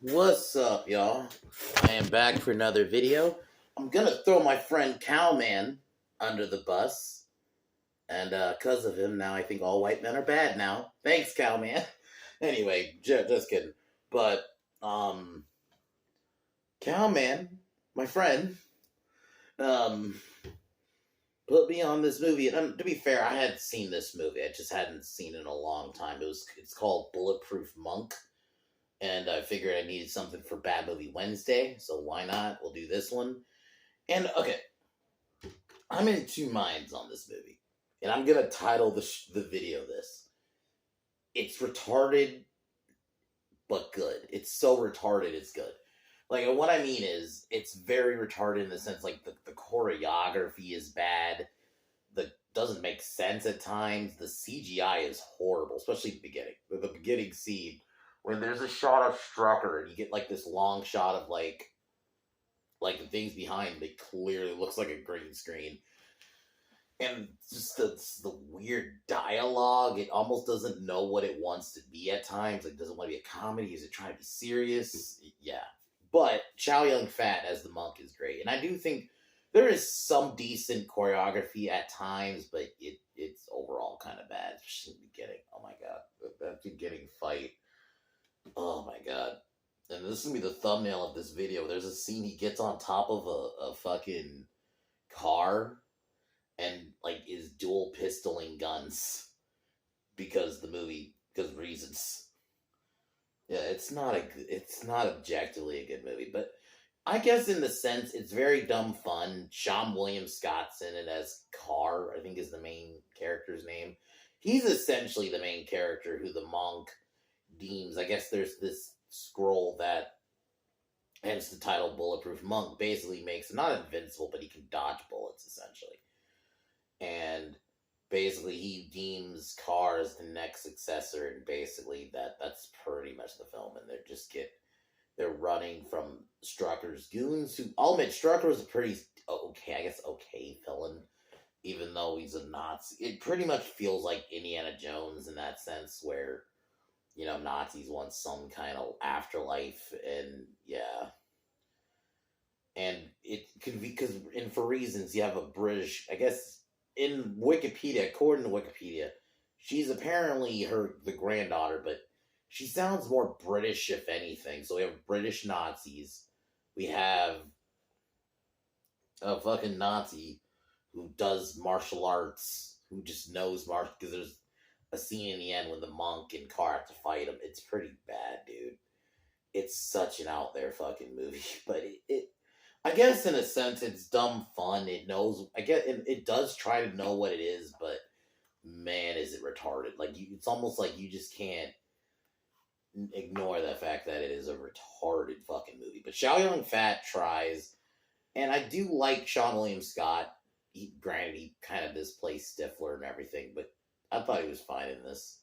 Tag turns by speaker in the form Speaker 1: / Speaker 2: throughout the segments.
Speaker 1: What's up, y'all? I am back for another video. I'm gonna throw my friend Cowman under the bus, and because of him, now I think all white men are bad now. Thanks, Cowman. Anyway, just kidding. But, um, Cowman, my friend, um, put me on this movie. And to be fair, I had seen this movie. I just hadn't seen it in a long time. It's called Bulletproof Monk. And I figured I needed something for Bad Movie Wednesday, so why not? We'll do this one. And okay, I'm in two minds on this movie, and I'm gonna title the video this. It's retarded, but good. It's so retarded, it's good. Like, what I mean is, it's very retarded in the sense like the choreography is bad. The doesn't make sense at times. The CGI is horrible, especially at the beginning. The beginning scene when there's a shot of Strucker and you get like this long shot of like the things behind him, it clearly looks like a green screen. And just the weird dialogue, it almost doesn't know what it wants to be at times. Like, does it want to be a comedy? Is it trying to be serious? Yeah. But Chow Yun Fat as the monk is great. And I do think there is some decent choreography at times, but it's overall kind of bad. Especially in the beginning. Oh my god. That beginning fight. Oh my god. And this is gonna be the thumbnail of this video. There's a scene he gets on top of a fucking car and like is dual pistoling guns because reasons. Yeah, it's not objectively a good movie, but I guess in the sense it's very dumb fun. Sean William Scott's in it as Carr, I think is the main character's name. He's essentially the main character who the monk deems. I guess there's this scroll that, hence the title Bulletproof Monk, basically makes him not invincible, but he can dodge bullets essentially. And basically he deems Carr as the next successor, and basically that's pretty much the film. And they're running from Strucker's goons, who I'll admit Strucker was a pretty okay villain, even though he's a Nazi. It pretty much feels like Indiana Jones in that sense, where Nazis want some kind of afterlife, and yeah. And it could be because, and for reasons, you have a British, I guess, in Wikipedia, according to Wikipedia, she's apparently the granddaughter, but she sounds more British, if anything. So we have British Nazis. We have a fucking Nazi who does martial arts, who just knows martial, because there's a scene in the end when the monk and Carr have to fight him. It's pretty bad, dude. It's such an out there fucking movie, but I guess in a sense it's dumb fun. It knows, I guess it does try to know what it is, but man, is it retarded. Like, it's almost like you just can't ignore the fact that it is a retarded fucking movie. But Chow Yun Fat tries, and I do like Sean William Scott. Granted, he kind of displaced Stifler and everything, but I thought he was fine in this.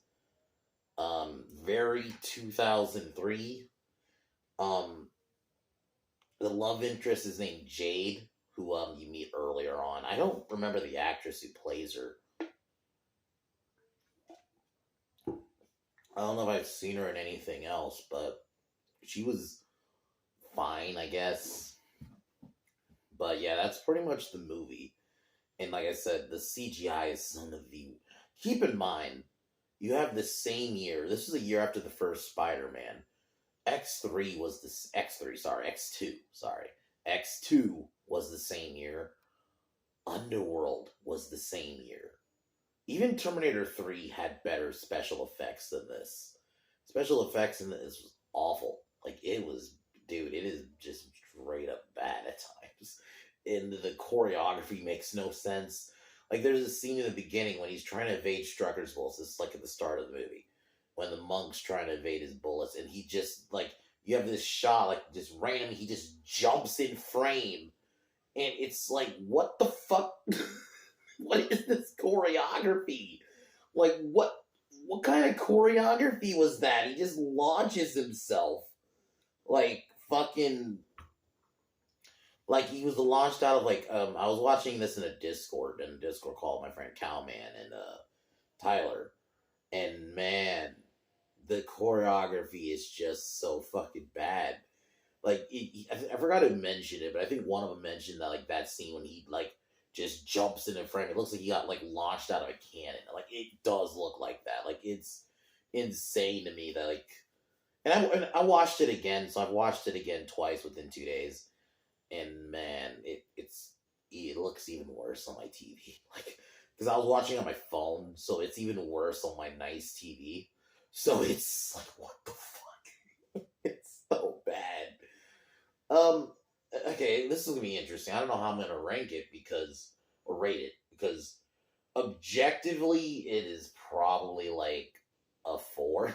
Speaker 1: Very 2003. The love interest is named Jade, who you meet earlier on. I don't remember the actress who plays her. I don't know if I've seen her in anything else, but she was fine, I guess. But yeah, that's pretty much the movie. And like I said, the CGI is some of the... Keep in mind, you have the same year. This was a year after the first Spider-Man. X2 was the same year. Underworld was the same year. Even Terminator 3 had better special effects than this. Special effects in this was awful. Like, it is just straight up bad at times. And the choreography makes no sense. Like, there's a scene in the beginning when he's trying to evade Strucker's bullets. It's like at the start of the movie, when the monk's trying to evade his bullets, and he just, like, you have this shot, like, just randomly, he just jumps in frame, and it's like, what the fuck? What is this choreography? Like, what kind of choreography was that? He just launches himself, like, fucking, like, he was launched out of, like, I was watching this in a Discord call with my friend Cowman and, Tyler, and man, the choreography is just so fucking bad. Like I forgot to mention it, but I think one of them mentioned that like that scene when he like just jumps in the frame. It looks like he got like launched out of a cannon. Like it does look like that. Like it's insane to me that like. And I watched it again, so I've watched it again twice within 2 days, and man, it looks even worse on my TV. Like because I was watching on my phone, so it's even worse on my nice TV. So it's like what the fuck? It's so bad. Um. Okay, this is gonna be interesting. I don't know how I'm gonna rank it because or rate it because objectively it is probably like a four.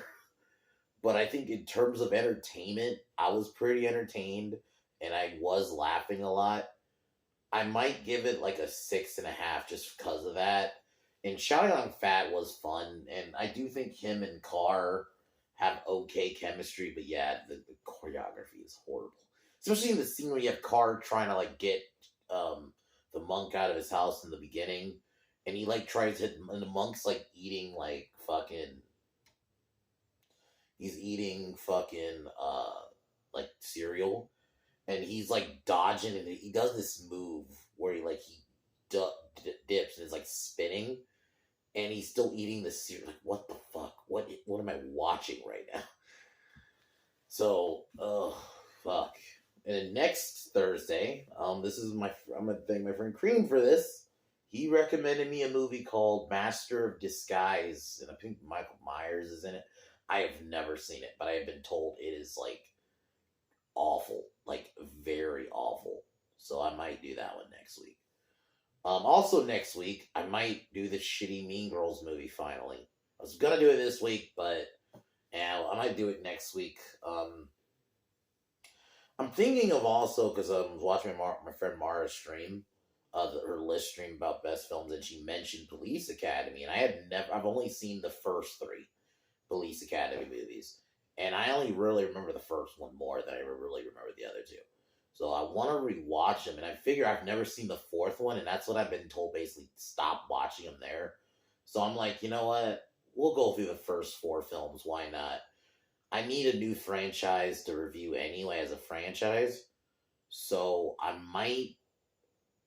Speaker 1: But I think in terms of entertainment, I was pretty entertained and I was laughing a lot. I might give it like a 6.5 just because of that. And Shouting on Fat was fun, and I do think him and Carr have okay chemistry, but yeah, the choreography is horrible. Especially in the scene where you have Carr trying to like get um, the monk out of his house in the beginning, and he like tries to, and the monk's like eating like fucking, he's eating fucking like cereal, and he's like dodging, and he does this move where dips and is like spinning, and he's still eating the cereal. Like what the fuck? What am I watching right now? So, oh fuck. And then next Thursday, this is I'm gonna thank my friend Cream for this. He recommended me a movie called Master of Disguise, and I think Michael Myers is in it. I have never seen it, but I have been told it is like awful, like very awful. So I might do that one next week. Also next week I might do the shitty Mean Girls movie finally. I was gonna do it this week, but yeah, I might do it next week. I'm thinking of also because I was watching my friend Mara's stream, her list stream about best films, and she mentioned Police Academy, and I've only seen the first three Police Academy movies, and I only really remember the first one more than I really remember the other two. So I want to rewatch them, and I figure I've never seen the fourth one, and that's what I've been told basically stop watching them there. So I'm like, you know what? We'll go through the first four films. Why not? I need a new franchise to review anyway as a franchise. So I might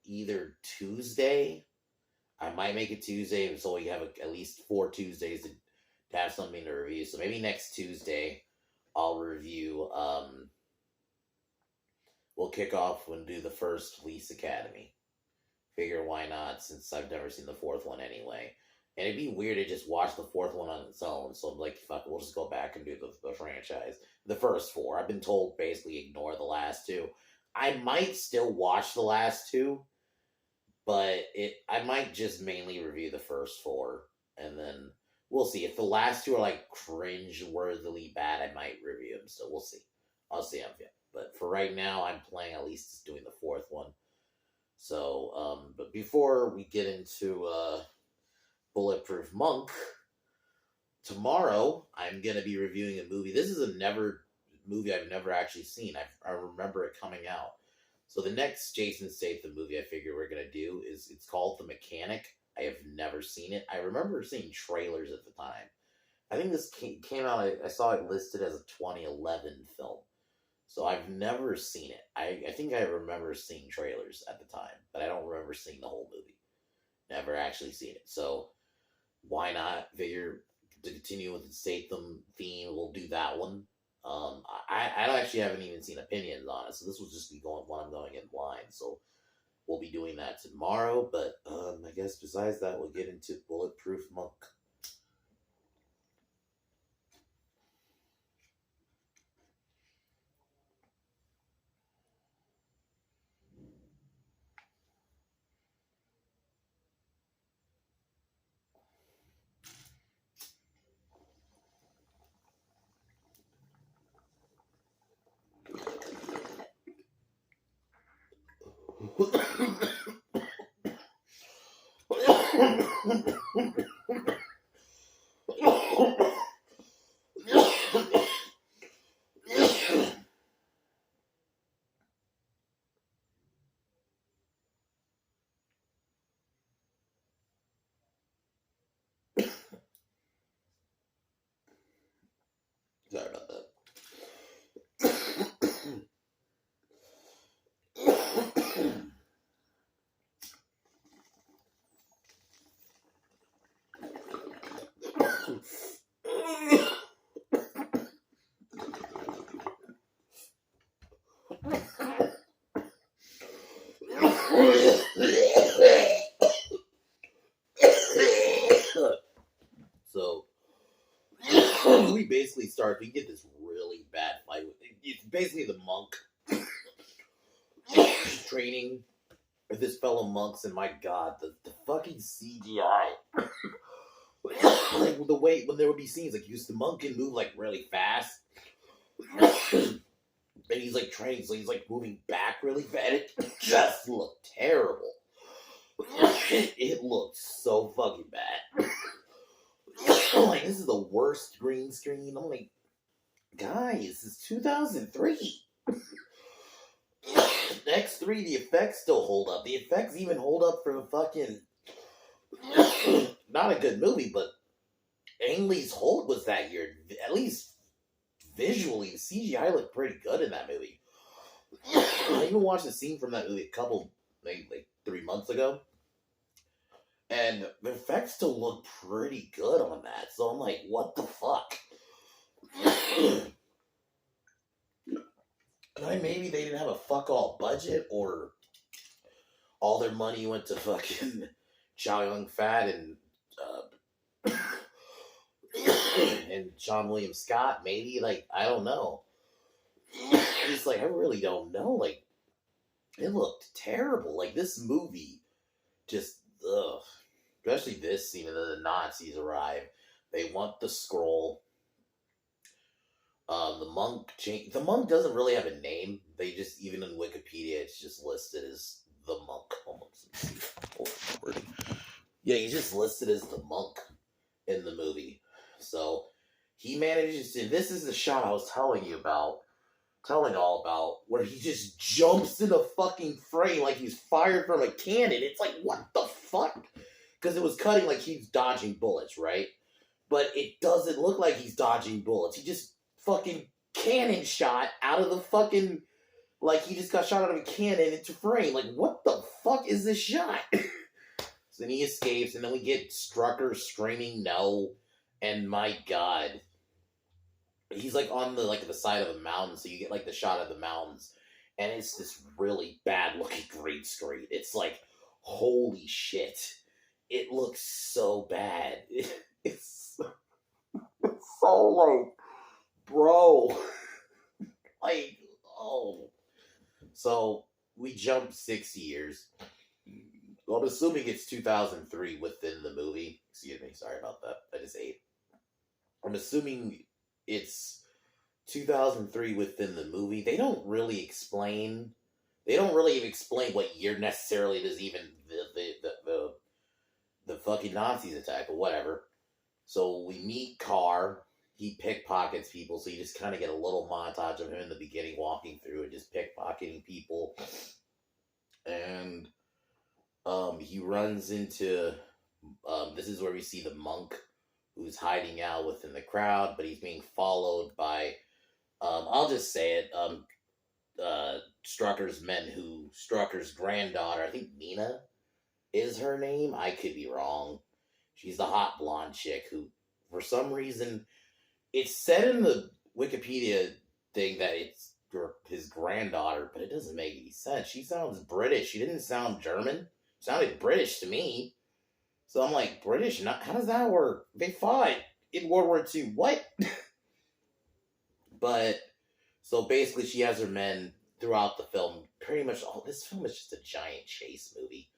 Speaker 1: either Tuesday, I might make it Tuesday so we have at least 4 Tuesdays to have something to review. So maybe next Tuesday I'll review we'll kick off and do the first Police Academy. Figure why not, since I've never seen the fourth one anyway. And it'd be weird to just watch the fourth one on its own. So I'm like, fuck, we'll just go back and do the franchise. The first four. I've been told basically ignore the last two. I might still watch the last two, but I might just mainly review the first four. And then we'll see. If the last two are like cringe-worthily bad, I might review them. So we'll see. I'll see how I'm feeling. But for right now, I'm planning at least doing the fourth one. So, but before we get into Bulletproof Monk, tomorrow I'm gonna be reviewing a movie. This is a movie I've never actually seen. I remember it coming out. So the next Jason Statham movie I figure we're gonna do it's called The Mechanic. I have never seen it. I remember seeing trailers at the time. I think this came out. I saw it listed as a 2011 film. So I've never seen it. I think I remember seeing trailers at the time, but I don't remember seeing the whole movie. Never actually seen it. So why not? Figure to continue with the Statham theme, we'll do that one. I actually haven't even seen opinions on it, so this will just be going when I'm going in blind. So we'll be doing that tomorrow. But I guess besides that, we'll get into Bulletproof Monk. So the movie basically starts. We get this really bad fight. It's basically the monk training with this fellow monks, and my god, the fucking CGI. Like the way when there would be scenes, like the monk can move like really fast, and he's like training, so he's like moving back really fast. It just looked terrible. It looked so fucking bad. I'm like, this is the worst green screen. I'm like, guys, it's 2003. X3, the effects still hold up. The effects even hold up for the fucking. Not a good movie, but Ang Lee's Holt was that year. At least visually, the CGI looked pretty good in that movie. I even watched a scene from that movie a couple, like 3 months ago. And the effects still look pretty good on that. So I'm like, what the fuck? Maybe they didn't have a fuck all budget, or all their money went to fucking Chow Yun Fat uh, and Sean William Scott. Maybe, like, I don't know. It's like, I really don't know. Like, it looked terrible. Like, this movie just, ugh. Especially this scene, and then the Nazis arrive. They want the scroll. The monk doesn't really have a name. They just, even in Wikipedia, it's just listed as the monk. Yeah, he's just listed as the monk in the movie. So he manages to. This is the shot I was telling all about, where he just jumps in a fucking frame like he's fired from a cannon. It's like, what the fuck? Because it was cutting like he's dodging bullets, right? But it doesn't look like he's dodging bullets. He just fucking cannon shot out of the fucking, like he just got shot out of a cannon into frame. Like, what the fuck is this shot? So then he escapes, and then we get Strucker screaming no, and my god, he's like on the side of a mountain, so you get like the shot of the mountains, and it's this really bad looking green screen. It's like, holy shit, it looks so bad. It's so like, bro, like, oh. So we jump 6 years. Well, I'm assuming it's 2003 within the movie. Excuse me, sorry about that. I just ate. I'm assuming it's 2003 within the movie. They don't really explain. They don't really even explain what year necessarily it is. Even the fucking Nazis attack, or whatever. So we meet Carr. He pickpockets people, so you just kind of get a little montage of him in the beginning walking through and just pickpocketing people. And he runs into. This is where we see the monk who's hiding out within the crowd, but he's being followed by. I'll just say it. Strucker's granddaughter, I think Nina is her name. I could be wrong. She's the hot blonde chick who, for some reason, it's said in the Wikipedia thing that it's his granddaughter, but it doesn't make any sense. She sounds British. She didn't sound German. Sounded British to me. So I'm like, British? How does that work? They fought in World War II. What? But, so basically she has her men throughout the film. Pretty much, this film is just a giant chase movie.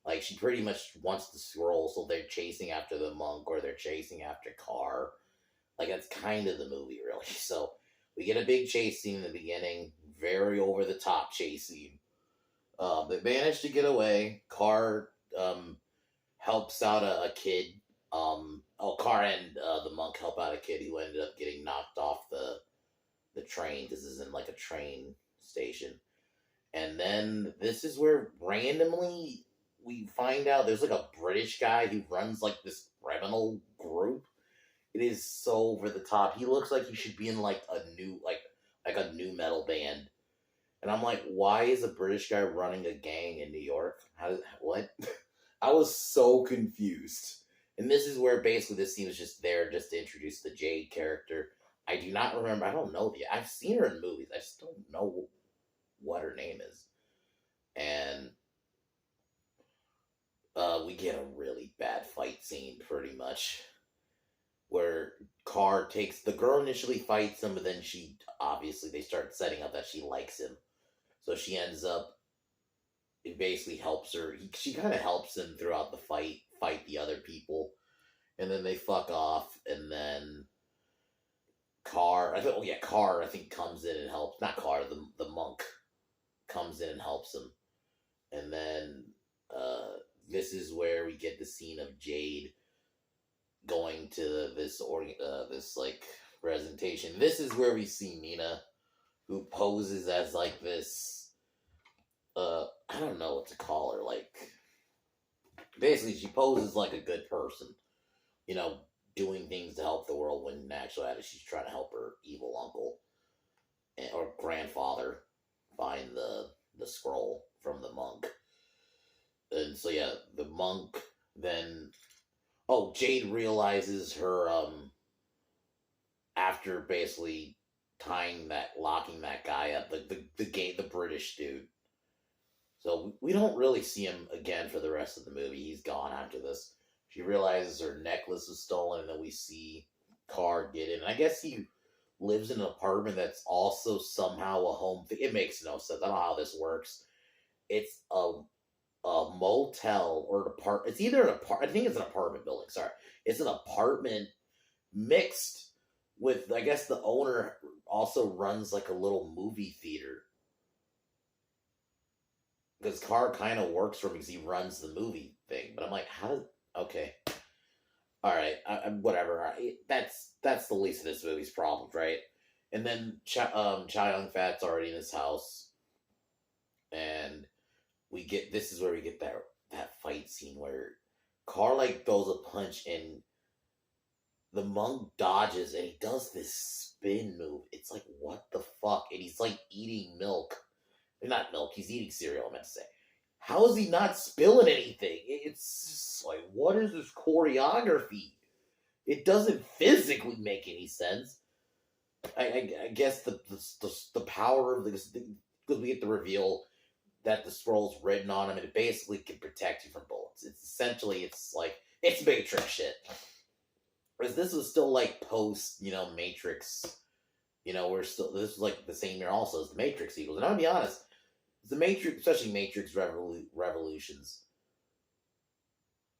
Speaker 1: Like, she pretty much wants the scroll, so they're chasing after the monk, or they're chasing after Carr. Like, that's kind of the movie, really. So, we get a big chase scene in the beginning. Very over-the-top chase scene. They manage to get away. Carr helps out a kid. Carr and the monk help out a kid who ended up getting knocked off the train. This is in, like, a train station. And then, this is where, randomly, we find out there's, like, a British guy who runs, like, this criminal group. It is so over the top. He looks like he should be in, like, a new metal band. And I'm like, why is a British guy running a gang in New York? What? I was so confused. And this is where basically this scene was just there just to introduce the Jade character. I do not remember. I don't know I've seen her in movies. I just don't know what her name is. And we get a really bad fight scene, pretty much, where Carr takes the girl initially fights him, but then she obviously they start setting up that she likes him, so she ends up. It basically helps her. She kind of helps him throughout the fight the other people, and then they fuck off, and then Carr. Carr. I think comes in and helps. Not Carr. The monk comes in and helps him, and then this is where we get the scene of Jade going to this like presentation. This is where we see Nina, who poses as like this. I don't know what to call her. Like, basically, she poses like a good person, you know, doing things to help the world. When in actuality, she's trying to help her evil uncle or grandfather find the scroll from the monk. And so yeah, the monk then. Oh, Jade realizes her after basically locking that guy up, the British dude. So we don't really see him again for the rest of the movie. He's gone after this. She realizes her necklace was stolen, and then we see Carr get in. And I guess he lives in an apartment that's also somehow a home thing. It makes no sense. I don't know how this works. It's a motel or an apartment. It's either an apartment. I think it's an apartment building. Sorry, it's an apartment mixed with. I guess the owner also runs like a little movie theater, because Carr kind of works for him because he runs the movie thing. But I'm like, how does? Okay, all right, whatever. That's the least of this movie's problems, right? And then Chow Yun Fat's already in his house, and this is where we get that fight scene where Carr like throws a punch and the monk dodges and he does this spin move. It's like, what the fuck? And he's like eating milk. Not milk, he's eating cereal, I meant to say. How is he not spilling anything? It's just like, what is this choreography? It doesn't physically make any sense. I guess the power of because we get the reveal that the scroll's written on him, and it basically can protect you from bullets. It's essentially, it's Matrix shit. Whereas this was still like post, Matrix. This was like the same year also as the Matrix sequels. And I'm gonna be honest, the Matrix, especially Matrix Revolutions,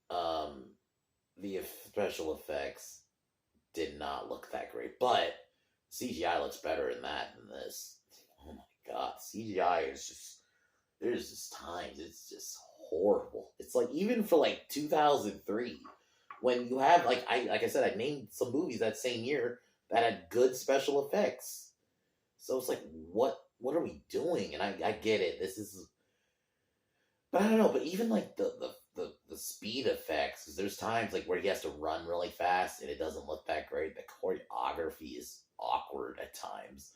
Speaker 1: the special effects did not look that great, but CGI looks better in that than this. Oh my god, CGI is just. There's just times it's just horrible. It's like even for like 2003, when you have like I said, I named some movies that same year that had good special effects. So it's like, what are we doing? And I get it. This is, but I don't know. But even like the speed effects, because there's times like where he has to run really fast and it doesn't look that great. The choreography is awkward at times.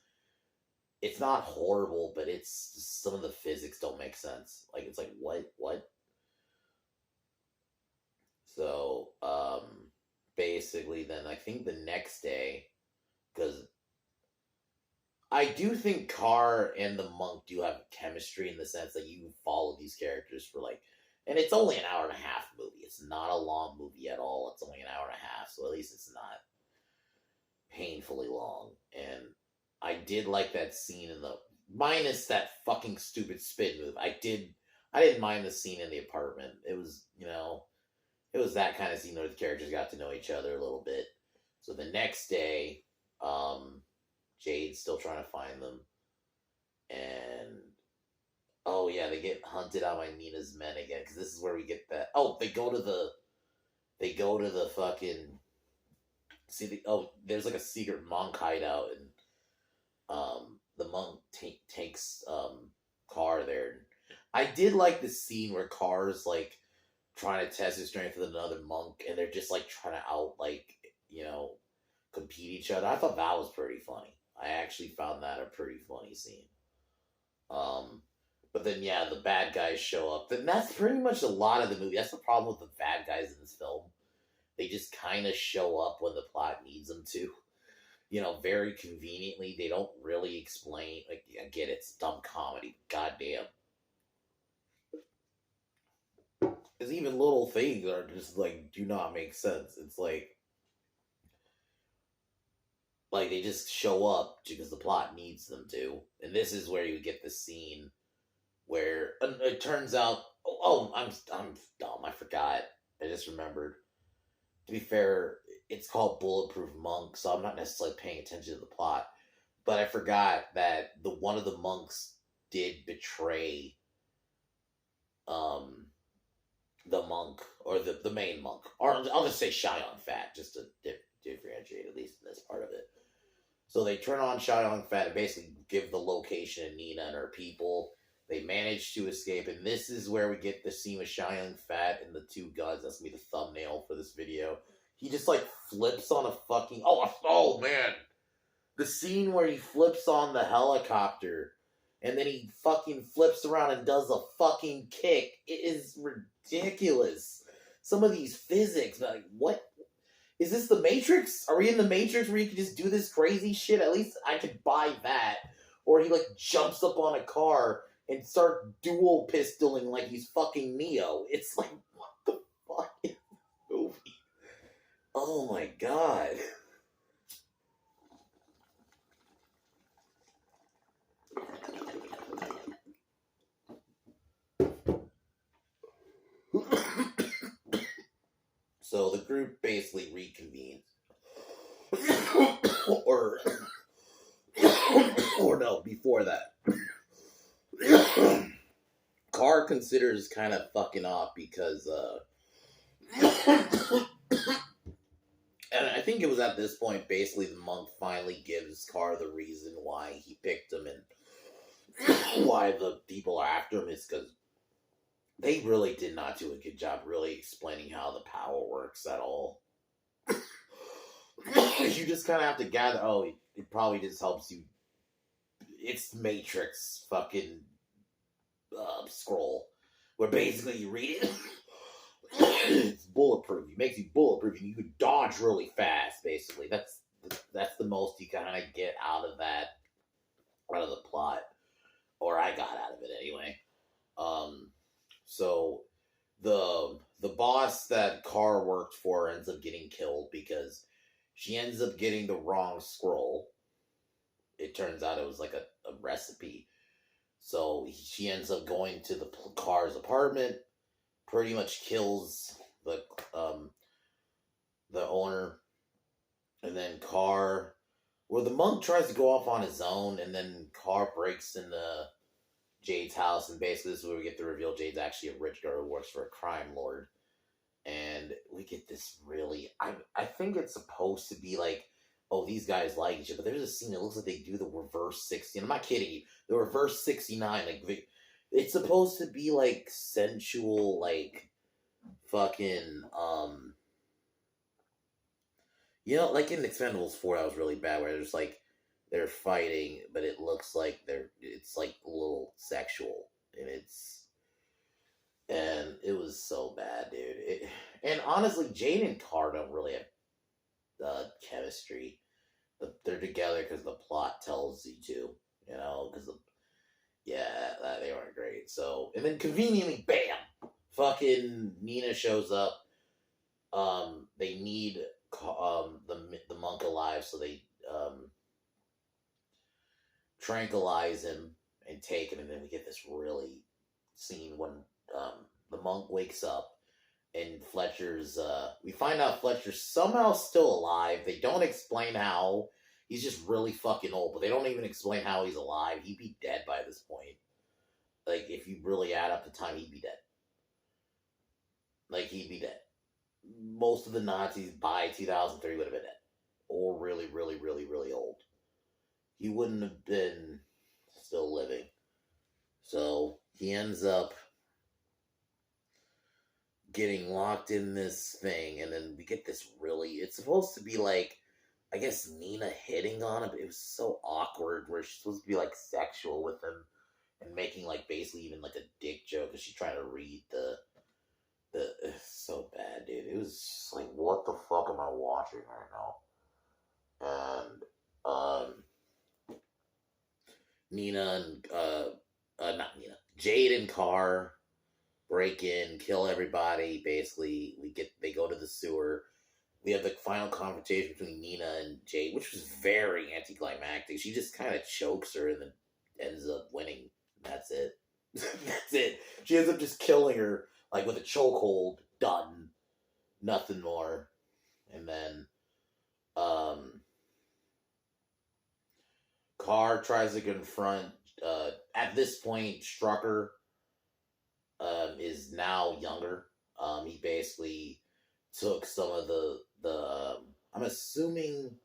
Speaker 1: It's not horrible, but it's just, some of the physics don't make sense. Like, it's like, what? So, basically then I think the next day, because I do think Carr and the monk do have chemistry in the sense that you follow these characters for like, and it's only an hour and a half movie. It's not a long movie at all. It's only an hour and a half, so at least it's not painfully long. And I did like that scene minus that fucking stupid spin move. I didn't mind the scene in the apartment. It was, it was that kind of scene where the characters got to know each other a little bit. So the next day, Jade's still trying to find them. And, oh yeah, they get hunted out by Nina's men again, because this is where we get that. Oh, they go to the fucking, there's like a secret monk hideout, and the monk takes Carr there. I did like the scene where Carr's like trying to test his strength with another monk, and they're just like trying to compete each other. I thought that was pretty funny. I actually found that a pretty funny scene. But then yeah, the bad guys show up. Then that's pretty much a lot of the movie. That's the problem with the bad guys in this film. They just kind of show up when the plot needs them to. very conveniently, they don't really explain. Like, I get it's dumb comedy. Goddamn. Because even little things are just like do not make sense. It's like they just show up because the plot needs them to. And this is where you get the scene where it turns out. Oh, I'm dumb. I forgot. I just remembered. To be fair, it's called Bulletproof Monk, so I'm not necessarily paying attention to the plot. But I forgot that the one of the monks did betray um the monk, or the main monk, or I'll just say Shion Fat, just to differentiate at least in this part of it. So they turn on Shion Fat and basically give the location of Nina and her people. They manage to escape, and this is where we get the scene with Shion Fat and the two guns. That's gonna be the thumbnail for this video. He just like flips on a fucking oh man, the scene where he flips on the helicopter and then he fucking flips around and does a fucking kick. It is ridiculous. Some of these physics, like, what? Is this the Matrix? Are we in the Matrix where you can just do this crazy shit? At least I could buy that. Or he, like, jumps up on a car and starts dual pistoling like he's fucking Neo. It's like, what the fuck is this movie? Oh my god. So the group basically reconvenes. or or no, before that. Carr considers kind of fucking off because and I think it was at this point basically the monk finally gives Carr the reason why he picked him and why the people are after him is because they really did not do a good job really explaining how the power works at all. You just kind of have to gather, it probably just helps you. It's Matrix fucking scroll, where basically you read it. It's bulletproof. It makes you bulletproof, and you can dodge really fast. Basically, that's the most you kind of get out of the plot, or I got out of it anyway. So the boss that Carr worked for ends up getting killed because she ends up getting the wrong scroll. It turns out it was like a recipe. So she ends up going to the Carr's apartment, pretty much kills the owner, and then Carr, the monk tries to go off on his own, and then Carr breaks into Jade's house, and basically this is where we get the reveal Jade's actually a rich girl who works for a crime lord. And we get this really, I think it's supposed to be like, oh, these guys like each other, but there's a scene that looks like they do the reverse 60. I'm not kidding you. The reverse 69, like, it's supposed to be like sensual, like fucking, like in Expendables 4, that was really bad, where there's like, they're fighting, but it looks like it's like a little sexual, and it was so bad, dude. And honestly, Jane and Carr don't really have chemistry. They're together because the plot tells you to, because they weren't great. So, and then conveniently, bam, fucking Nina shows up. They need the monk alive, so they tranquilize him and take him, and then we get this really scene when the monk wakes up and Fletcher's we find out Fletcher's somehow still alive. They don't explain how. He's just really fucking old, but they don't even explain how he's alive. He'd be dead by this point. Like, if you really add up the time, he'd be dead. Like, he'd be dead. Most of the Nazis by 2003 would have been dead. Or really, really, really, really old. He wouldn't have been still living. So, he ends up getting locked in this thing, and then we get this it's supposed to be like, I guess Nina hitting on him, but it was so awkward, where she's supposed to be like sexual with him, and making like basically even like a dick joke, because she's trying to read it's so bad, dude. It was just like, what the fuck am I watching right now? And Um, Nina and not Nina, Jade and Carr break in, kill everybody. Basically, they go to the sewer. We have the final confrontation between Nina and Jade, which was very anticlimactic. She just kind of chokes her and then ends up winning. That's it. That's it. She ends up just killing her like with a chokehold. Done. Nothing more. And then um Carr tries to confront. At this point, Strucker is now younger. He basically took some of I'm assuming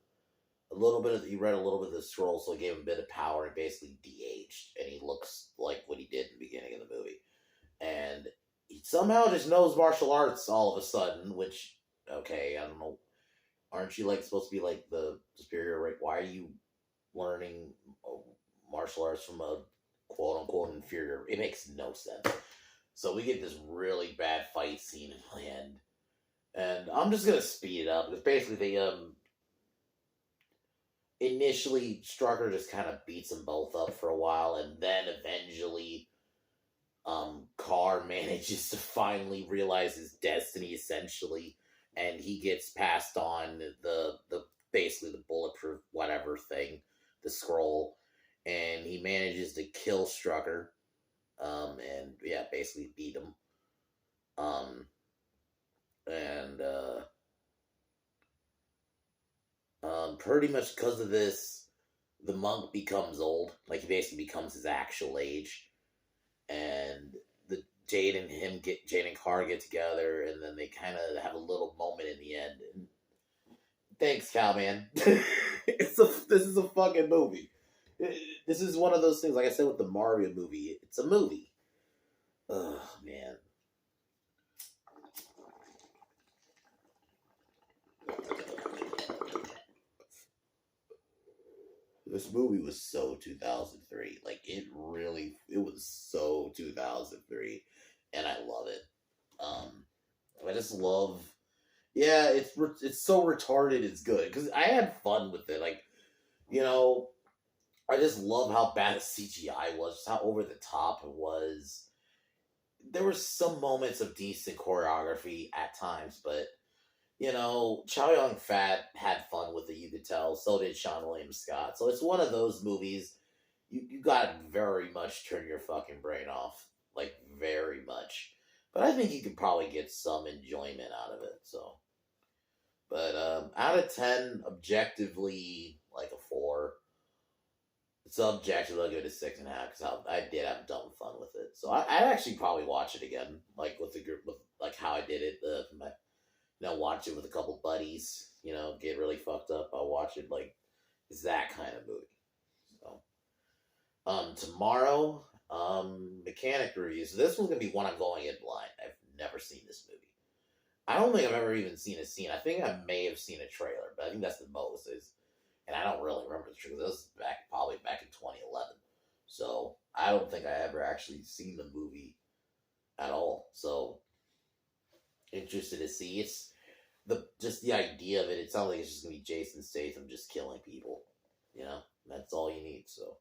Speaker 1: a little bit of he read a little bit of the scroll, so it gave him a bit of power and basically de-aged, and he looks like what he did in the beginning of the movie. And he somehow just knows martial arts all of a sudden, which okay, I don't know. Aren't you like supposed to be like the superior? Right? Why are you learning martial arts from a quote unquote inferior? It makes no sense. So we get this really bad fight scene at the end, and I'm just gonna speed it up because basically they initially Strucker just kind of beats them both up for a while, and then eventually Carr manages to finally realize his destiny essentially, and he gets passed on the basically the bulletproof whatever thing, the scroll, and he manages to kill Strucker, and yeah, basically beat him, um, and pretty much because of this, the monk becomes old, like he basically becomes his actual age, and the Jade and Carr get together, and then they kind of have a little moment in the end. And thanks, Cowman. This is a fucking movie. This is one of those things, like I said with the Mario movie. It's a movie. Oh man. This movie was so 2003. Like it was so 2003, and I love it. I just love. Yeah, it's so retarded. It's good because I had fun with it. Like, you know, I just love how bad the CGI was, just how over the top it was. There were some moments of decent choreography at times, but Chow Yun Fat had fun with it. You could tell. So did Sean William Scott. So it's one of those movies you gotta very much turn your fucking brain off, like very much. But I think you could probably get some enjoyment out of it. So, but out of 10, objectively like a 4. Subjectively, I'll give it a 6.5 because I did have dumb fun with it. So I'd actually probably watch it again, like with the group, with like how I did it. Watch it with a couple buddies. Get really fucked up. I'll watch it like it's that kind of movie. So, tomorrow, mechanic reviews. So this one's gonna be one I'm going in blind. I've never seen this movie. I don't think I've ever even seen a scene. I think I may have seen a trailer, but I think that's the most. And I don't really remember the trailer. This was probably back in 2011. So I don't think I ever actually seen the movie at all. So interested to see. It's just the idea of it. It sounds like it's just gonna be Jason Statham just killing people. That's all you need. So,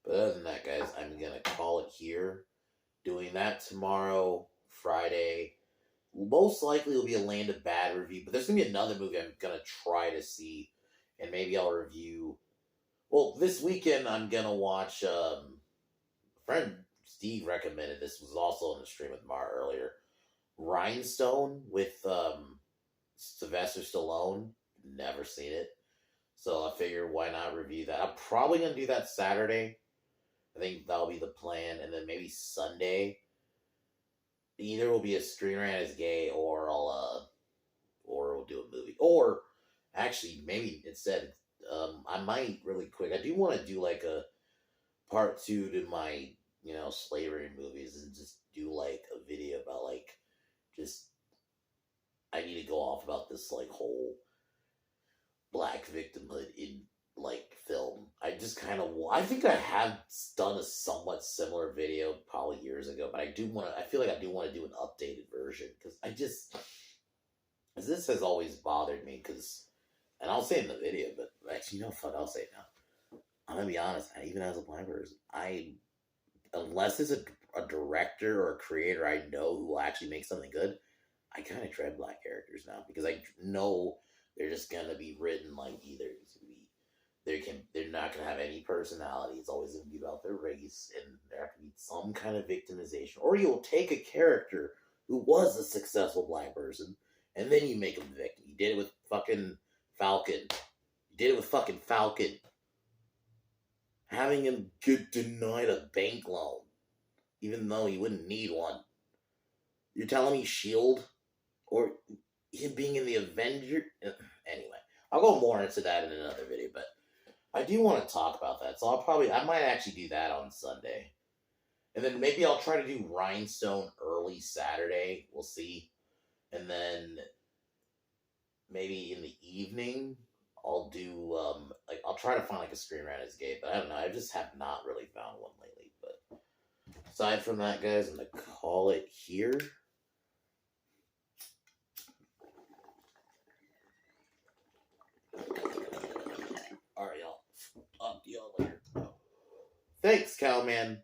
Speaker 1: but other than that, guys, I'm gonna call it here. Doing that tomorrow, Friday. Most likely will be a Land of Bad review, but there's gonna be another movie I'm gonna try to see, and maybe I'll review. Well, this weekend I'm gonna watch. Friend Steve recommended this, was also on the stream with Mar earlier. Rhinestone with Sylvester Stallone. Never seen it, so I figure why not review that. I'm probably gonna do that Saturday. I think that'll be the plan, and then maybe Sunday. Either will be a Screen Rant as Gay, or we'll do a movie, or actually maybe instead, I might really quick. I do want to do like a part 2 to my slavery movies, and just do like a video about like just I need to go off about this like whole black victimhood in like film. I just kind of I think I have done a somewhat similar video probably years ago, but I feel like I do want to do an updated version because this has always bothered me because And I'll say it in the video, but actually, you know, fuck, I'll say it now. I'm gonna be honest. Even as a blind person, unless it's a director or a creator I know who will actually make something good, I kind of dread black characters now because I know they're just gonna be written like either it's gonna be they're not gonna have any personality. It's always gonna be about their race, and there have to be some kind of victimization. Or you'll take a character who was a successful black person, and then you make him the victim. You did it with fucking Falcon. You did it with fucking Falcon. Having him get denied a bank loan, even though he wouldn't need one. You're telling me Shield, or him being in the Avenger. Anyway, I'll go more into that in another video, but I do want to talk about that. So I might actually do that on Sunday. And then maybe I'll try to do Rhinestone early Saturday. We'll see. And then maybe in the evening, I'll do, I'll try to find like a Screen Ranters game, but I don't know. I just have not really found one lately. But aside from that, guys, I'm going to call it here. Alright, y'all. I'll see y'all later. Thanks, Cowman.